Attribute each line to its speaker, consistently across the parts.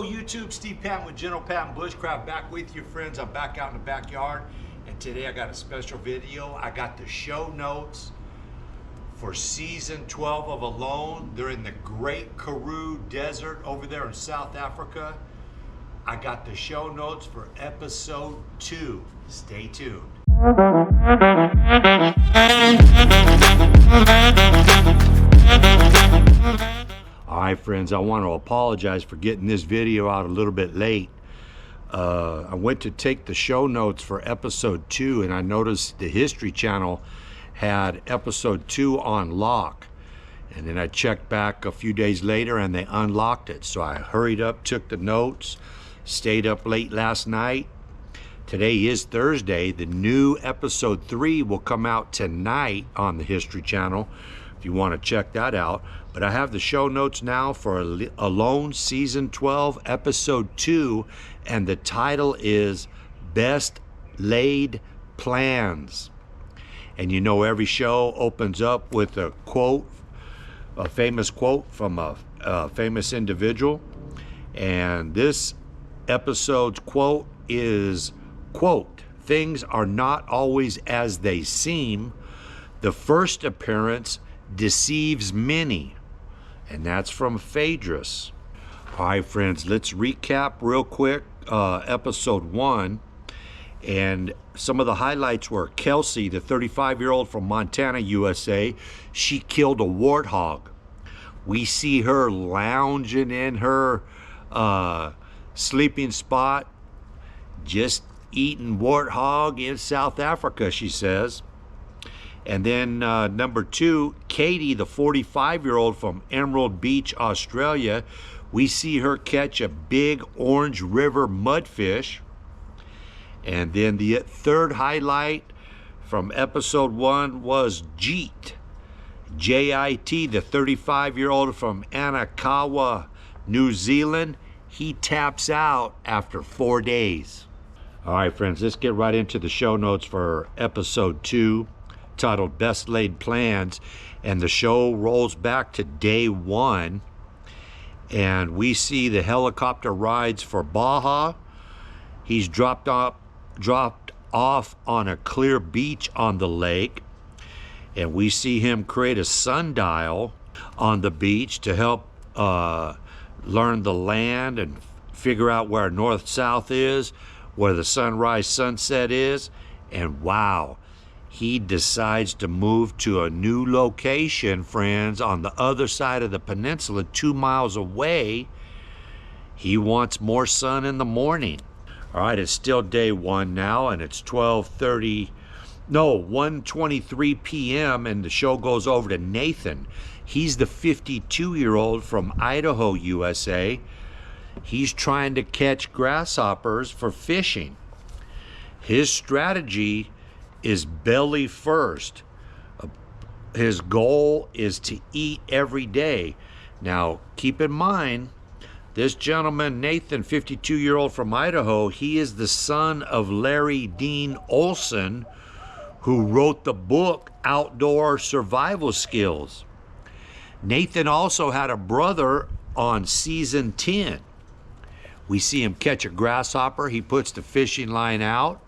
Speaker 1: Hello YouTube, Steve Patton with General Patton Bushcraft back with you friends. I'm back out in the backyard and today I got a special video. I got the show notes for season 12 of Alone. They're in the Great Karoo Desert over there in South Africa. I got the show notes for episode 2. Stay tuned. Alright friends, I want to apologize for getting this video out a little bit late. I went to take the show notes for episode 2 and I noticed the History Channel had episode 2 on lock. And then I checked back a few days later and they unlocked it. So I hurried up, took the notes, stayed up late last night. Today is Thursday. The new episode 3 will come out tonight on the History Channel if you want to check that out. But I have the show notes now for Alone season 12 episode 2 and the title is Best Laid Plans. And you know every show opens up with a quote, a famous quote from a famous individual. And this episode's quote is, quote, "Things are not always as they seem. The first appearance deceives many." And that's from Phaedrus. All right, friends, let's recap real quick episode 1. And some of the highlights were Kelsey, the 35-year-old from Montana, USA. She killed a warthog. We see her lounging in her sleeping spot, just eating warthog in South Africa, she says. And then number 2, Katie, the 45-year-old from Emerald Beach, Australia. We see her catch a big Orange River mudfish. And then the third highlight from episode 1 was Jeet, J-I-T, the 35-year-old from Anakawa, New Zealand. He taps out after 4 days. All right, friends, let's get right into the show notes for episode 2. Titled Best Laid Plans, and the show rolls back to day 1 and we see the helicopter rides for Baja. He's dropped off on a clear beach on the lake, and we see him create a sundial on the beach to help learn the land and figure out where north-south is, where the sunrise sunset is. And wow, he decides to move to a new location, friends, on the other side of the peninsula, 2 miles away. He wants more sun in the morning. All right, it's still day 1 now, and it's 1:23 p.m., and the show goes over to Nathan. He's the 52-year-old from Idaho, USA. He's trying to catch grasshoppers for fishing. His strategy is belly first. His goal is to eat every day. Now, keep in mind, this gentleman, Nathan, 52-year-old from Idaho, he is the son of Larry Dean Olson, who wrote the book Outdoor Survival Skills. Nathan also had a brother on season 10. We see him catch a grasshopper. He puts the fishing line out.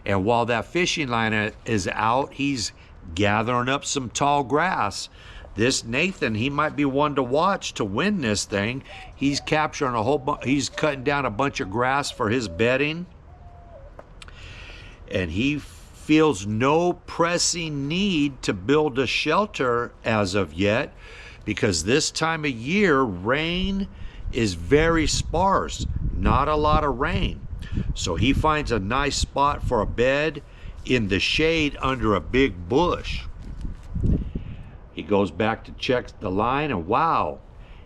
Speaker 1: And while that fishing line is out, he's gathering up some tall grass. This Nathan, he might be one to watch to win this thing. He's capturing a whole he's cutting down a bunch of grass for his bedding. And he feels no pressing need to build a shelter as of yet, because this time of year, rain is very sparse. Not a lot of rain. So he finds a nice spot for a bed in the shade under a big bush. He goes back to check the line, and wow,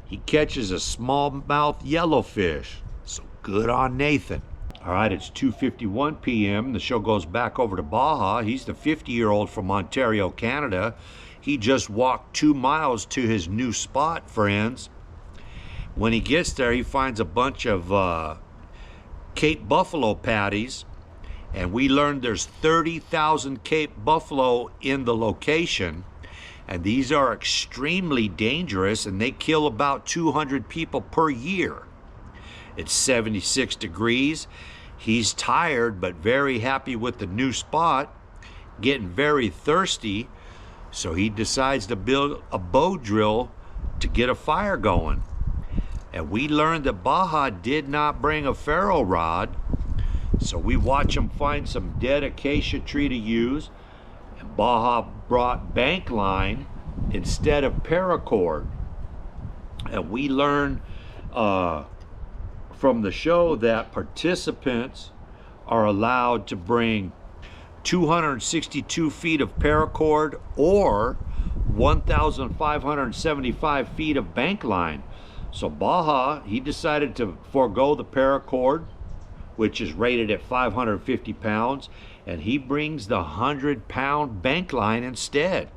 Speaker 1: he catches a smallmouth yellowfish. So good on Nathan. All right, it's 2:51 p.m. The show goes back over to Baja. He's the 50-year-old from Ontario, Canada. He just walked 2 miles to his new spot, friends. When he gets there, he finds a bunch of Cape buffalo patties, and we learned there's 30,000 Cape buffalo in the location, and these are extremely dangerous, and they kill about 200 people per year. It's 76 degrees. He's tired, but very happy with the new spot, getting very thirsty. So he decides to build a bow drill to get a fire going. And we learned that Baja did not bring a ferro rod. So we watch him find some dead acacia tree to use. And Baja brought bank line instead of paracord. And we learned from the show that participants are allowed to bring 262 feet of paracord or 1,575 feet of bank line. So Baja, he decided to forego the paracord, which is rated at 550 pounds, and he brings the 100-pound bank line instead.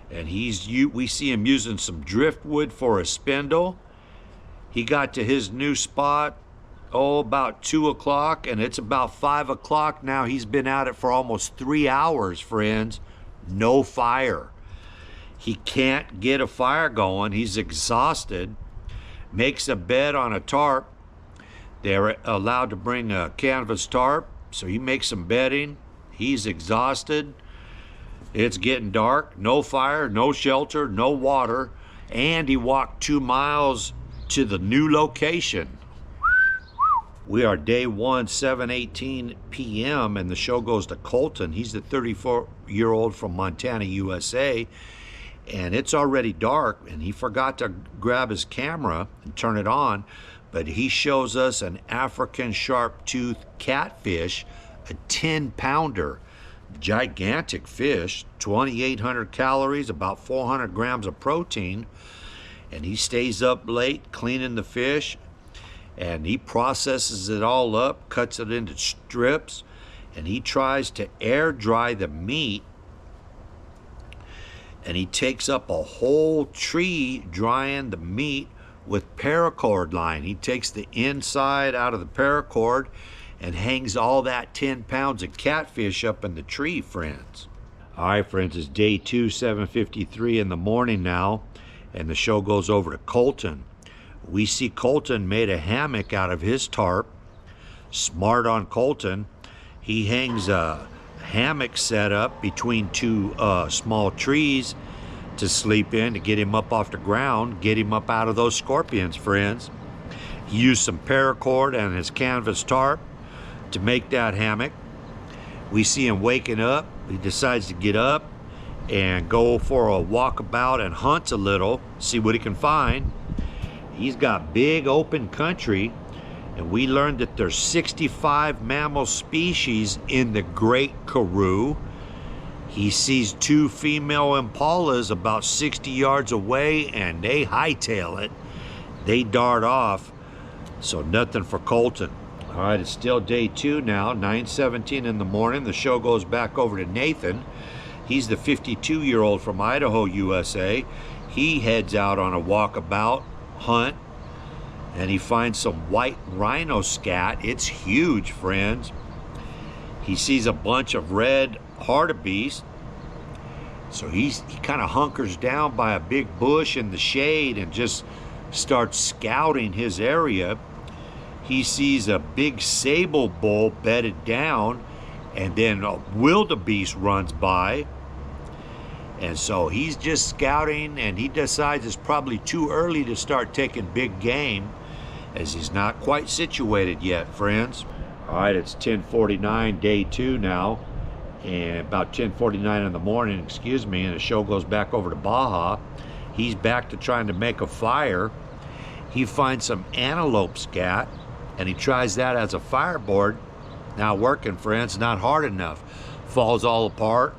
Speaker 1: And we see him using some driftwood for a spindle. He got to his new spot about 2 o'clock, and it's about 5 o'clock now. He's been at it for almost 3 hours, friends. No fire. He can't get a fire going. He's exhausted. Makes a bed on a tarp. They're allowed to bring a canvas tarp, so he makes some bedding. He's exhausted. It's getting dark. No fire, no shelter, no water, and he walked 2 miles to the new location. We are day 1, 7:18 p.m., and the show goes to Colton. He's the 34-year-old from Montana, USA, and it's already dark, and he forgot to grab his camera and turn it on, but he shows us an African sharp-toothed catfish, a 10-pounder, gigantic fish, 2,800 calories, about 400 grams of protein, and he stays up late cleaning the fish, and he processes it all up, cuts it into strips, and he tries to air dry the meat, and he takes up a whole tree drying the meat with paracord line. He takes the inside out of the paracord and hangs all that 10 pounds of catfish up in the tree, friends. All right, friends, it's day 2, 7:53 in the morning now, and the show goes over to Colton. We see Colton made a hammock out of his tarp. Smart on Colton. He hangs a hammock set up between 2 small trees to sleep in to get him up off the ground, get him up out of those scorpions, friends. He used some paracord and his canvas tarp to make that hammock. We see him waking up. He decides to get up and go for a walkabout and hunt a little, see what he can find. He's got big open country, and we learned that there's 65 mammal species in the Great Karoo. He sees 2 female impalas about 60 yards away, and they hightail it. They dart off, so nothing for Colton. All right, it's still day 2 now, 9:17 in the morning. The show goes back over to Nathan. He's the 52-year-old from Idaho, USA. He heads out on a walkabout hunt, and he finds some white rhino scat. It's huge, friends. He sees a bunch of red hartebeest, so he kind of hunkers down by a big bush in the shade and just starts scouting his area. He sees a big sable bull bedded down, and then a wildebeest runs by. And so he's just scouting, and he decides it's probably too early to start taking big game, as he's not quite situated yet, friends. All right, it's 10:49, day 2 now, and about 10:49 in the morning, and the show goes back over to Baja. He's back to trying to make a fire. He finds some antelope scat, and he tries that as a fireboard. Not working, friends, not hard enough. Falls all apart.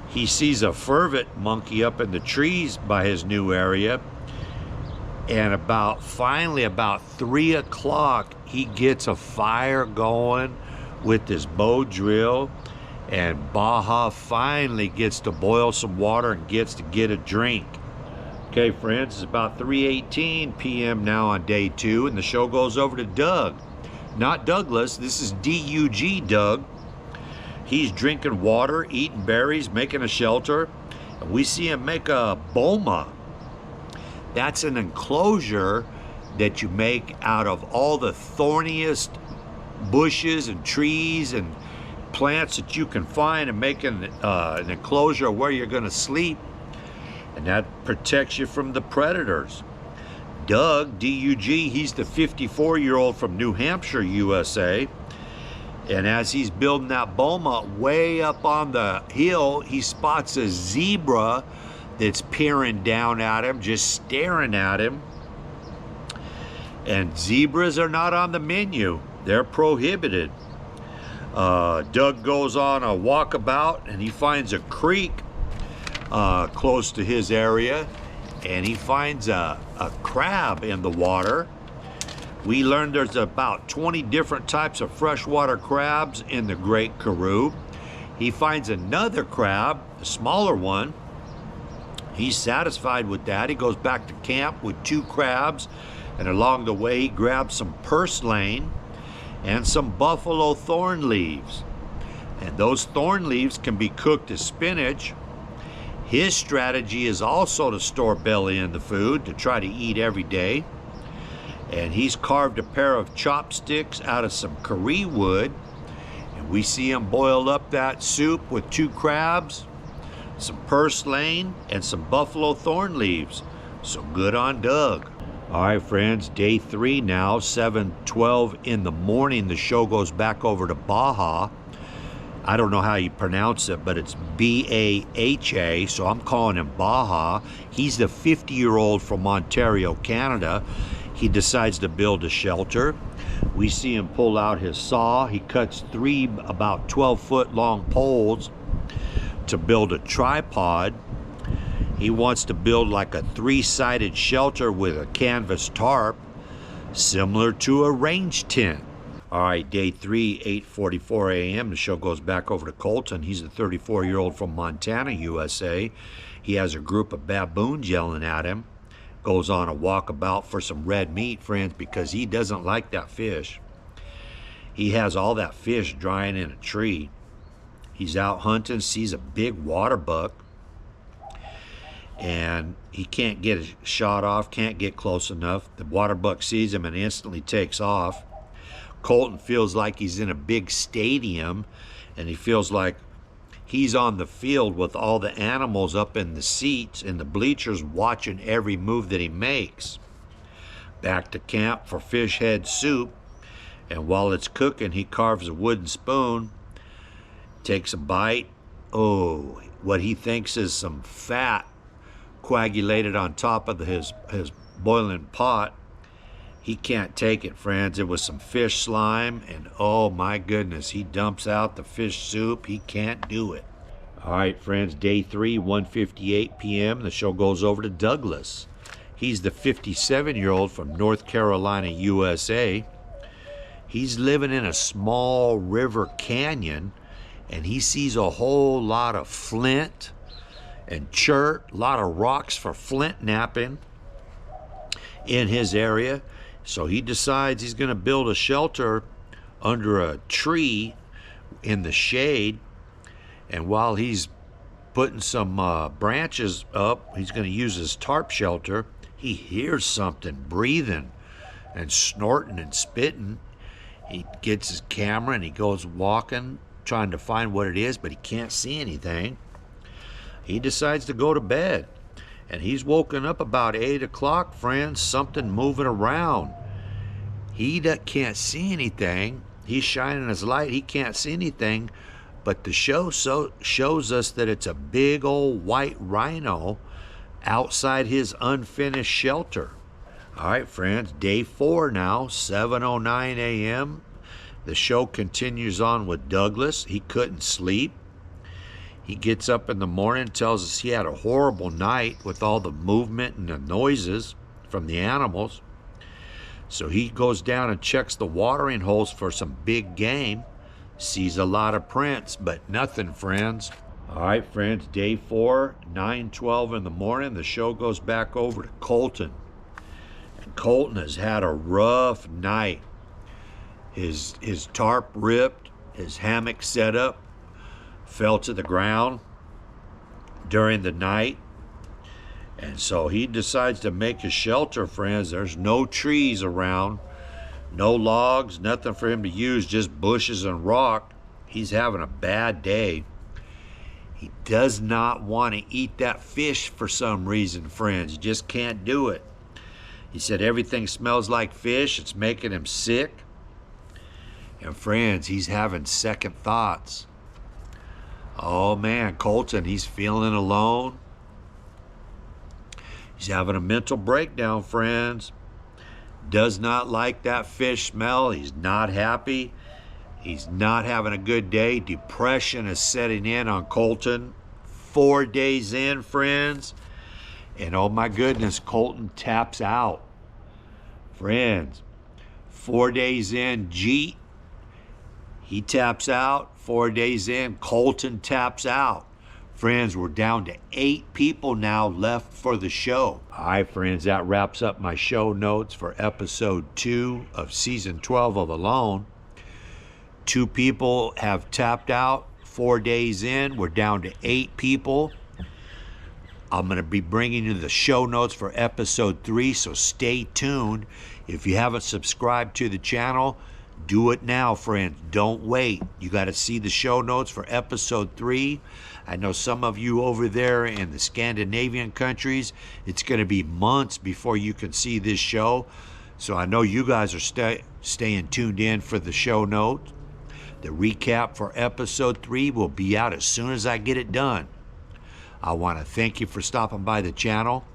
Speaker 1: He sees a furvet monkey up in the trees by his new area, and finally about 3 o'clock, he gets a fire going with his bow drill, and Baja finally gets to boil some water and gets to get a drink. Okay, friends, it's about 3:18 p.m. now on day 2, and the show goes over to Doug. Not Douglas, this is D-U-G Doug. He's drinking water, eating berries, making a shelter. And we see him make a boma. That's an enclosure that you make out of all the thorniest bushes and trees and plants that you can find, and making an enclosure where you're going to sleep, and that protects you from the predators. Doug, D-U-G, he's the 54-year-old from New Hampshire, USA, and as he's building that boma, way up on the hill, he spots a zebra that's peering down at him, just staring at him. And zebras are not on the menu. They're prohibited. Doug goes on a walkabout, and he finds a creek close to his area, and he finds a crab in the water. We learned there's about 20 different types of freshwater crabs in the Great Karoo. He finds another crab, a smaller one. He's satisfied with that. He goes back to camp with 2 crabs, and along the way he grabs some purslane and some buffalo thorn leaves. And those thorn leaves can be cooked as spinach. His strategy is also to store belly in the food, to try to eat every day. And he's carved a pair of chopsticks out of some karee wood, and we see him boil up that soup with 2 crabs, some purslane, and some buffalo thorn leaves. So good on Doug. All right, friends, day 3 now, 7:12 in the morning. The show goes back over to Baja. I don't know how you pronounce it, but it's B-A-H-A, so I'm calling him Baja. He's the 50-year-old from Ontario, Canada. He decides to build a shelter. We see him pull out his saw. He cuts 3 about 12-foot long poles to build a tripod. He wants to build like a 3-sided shelter with a canvas tarp, similar to a range tent. All right, day 3, 8:44 a.m. The show goes back over to Colton. He's a 34-year-old from Montana, USA. He has a group of baboons yelling at him. Goes on a walkabout for some red meat, friends, because he doesn't like that fish. He has all that fish drying in a tree. He's out hunting, sees a big water buck, and he can't get a shot off, can't get close enough. The water buck sees him and instantly takes off. Colton feels like he's in a big stadium, and he feels like he's on the field with all the animals up in the seats and the bleachers watching every move that he makes. Back to camp for fish head soup, and while it's cooking, he carves a wooden spoon, takes a bite. Oh, what he thinks is some fat coagulated on top of his boiling pot. He can't take it, friends. It was some fish slime, and oh my goodness, he dumps out the fish soup. He can't do it. All right, friends, day 3, 1:58 p.m. The show goes over to Douglas. He's the 57-year-old from North Carolina, USA. He's living in a small river canyon, and he sees a whole lot of flint and chert, a lot of rocks for flint napping in his area. So he decides he's going to build a shelter under a tree in the shade. And while he's putting some branches up, he's going to use his tarp shelter. He hears something breathing and snorting and spitting. He gets his camera and he goes walking, trying to find what it is, but he can't see anything. He decides to go to bed. And he's woken up about 8 o'clock, friends, something moving around. He can't see anything. He's shining his light. He can't see anything. But the show shows us that it's a big old white rhino outside his unfinished shelter. All right, friends, day 4 now, 7:09 a.m. The show continues on with Douglas. He couldn't sleep. He gets up in the morning, tells us he had a horrible night with all the movement and the noises from the animals. So he goes down and checks the watering holes for some big game. Sees a lot of prints, but nothing, friends. All right, friends, day 4, 9:12 in the morning. The show goes back over to Colton. And Colton has had a rough night. His tarp ripped, his hammock set up, fell to the ground during the night, And so he decides to make a shelter, friends. There's no trees around, no logs, nothing for him to use, just bushes and rock. He's having a bad day. He does not want to eat that fish for some reason, friends. He just can't do it. He said everything smells like fish. It's making him sick. And friends, he's having second thoughts. Oh man, Colton, he's feeling alone. He's having a mental breakdown, friends. Does not like that fish smell. He's not happy. He's not having a good day. Depression is setting in on Colton. 4 days in, friends. And oh my goodness, Colton taps out. Friends, 4 days in, he taps out. 4 days in, Colton taps out. Friends, we're down to 8 people now left for the show. All right, friends, that wraps up my show notes for episode 2 of season 12 of Alone. 2 people have tapped out. 4 days in, we're down to 8 people. I'm going to be bringing you the show notes for episode 3, so stay tuned. If you haven't subscribed to the channel, do it now, friends. Don't wait. You got to see the show notes for episode 3. I know some of you over there in the Scandinavian countries, it's going to be months before you can see this show. So I know you guys are staying tuned in for the show notes. The recap for episode 3 will be out as soon as I get it done. I want to thank you for stopping by the channel.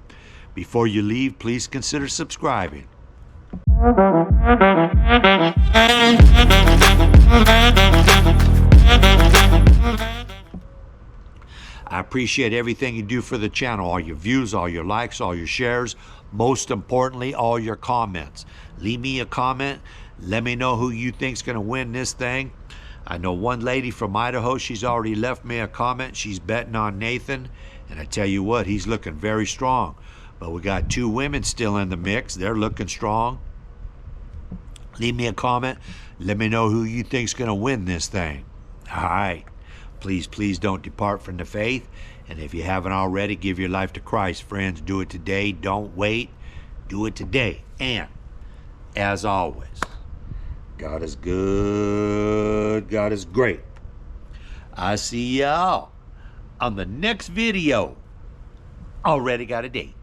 Speaker 1: Before you leave, please consider subscribing. I appreciate everything you do for the channel, all your views, all your likes, all your shares, most importantly, all your comments. Leave me a comment. Let me know who you think's going to win this thing. I know one lady from Idaho, she's already left me a comment. She's betting on Nathan, and I tell you what, he's looking very strong. But we got 2 women still in the mix. They're looking strong. Leave me a comment. Let me know who you think's going to win this thing. All right. Please, please don't depart from the faith. And if you haven't already, give your life to Christ, friends. Do it today. Don't wait. Do it today. And as always, God is good. God is great. I see y'all on the next video. Already got a date.